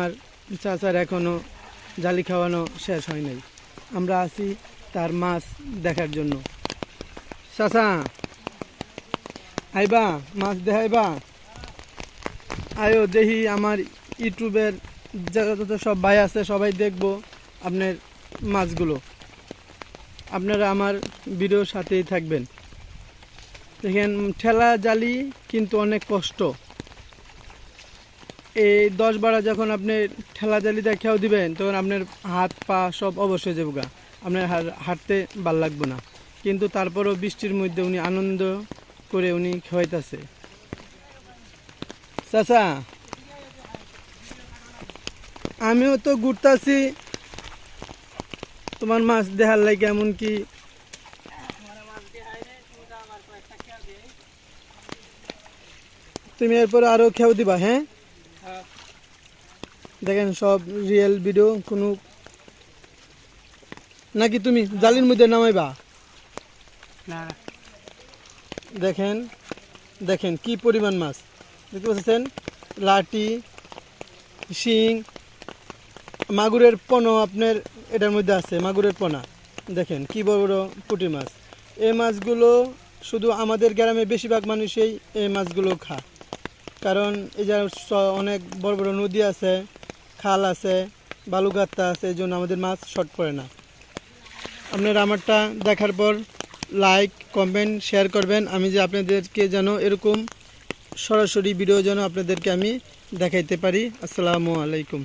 আর চাচার এখনো জালি খাওয়ানো শেষ হয় নাই। আমরা আছি তার মাছ দেখার জন্য। চাচা আইবা, মাছ দেখাইবা? আয়ো দেখি, আমার ইউটিউবের যত সব ভাই আছে সবাই দেখবো আপনার মাছগুলো। আপনারা আমার ভিডিওর সাথেই থাকবেন। দেখেন, ঠেলা জালি কিন্তু অনেক কষ্ট। এই 10-12 যখন আপনি ঠেলা জালি দেখাও দিবেন তখন আপনার হাত পা সব অবশ্যই যাবো গা, আপনার হাঁটতে ভাল লাগবে না। কিন্তু তারপরও বৃষ্টির মধ্যে উনি আনন্দ করে উনি খাওয়াইতেছে। চাচা আমিও তো ঘুরতাছি তোমার মাছ দেখার লাগে, এমন কি তুমি এরপরে আরো খেয়াও দিবা? হ্যাঁ, দেখেন সব রিয়েল ভিডিও, কোনো নাকি তুমি জালির মধ্যে নামাইবা? দেখেন দেখেন কি পরিমাণ মাছ দেখতে পাচ্ছেন, লাটি, শিং, মাগুরের পোনা আপনার এটার মধ্যে আছে, মাগুরের পোনা। দেখেন কি বড় বড় পুঁটি মাছ। এই মাছগুলো শুধু আমাদের গ্রামে বেশিরভাগ মানুষই এই মাছগুলো খায়, কারণ এই যে অনেক বড় বড় নদী আছে, খাল আছে, বালুঘাটটা আছে, এই জন্য আমাদের মাছ শর্ট পড়ে না। আপনারা আমারটা দেখার পর লাইক, কমেন্ট, শেয়ার করবেন। আমি যে আপনাদেরকে যেন এরকম সরাসরি ভিডিও যেন আপনাদেরকে আমি দেখাইতে পারি। আসসালামু আলাইকুম।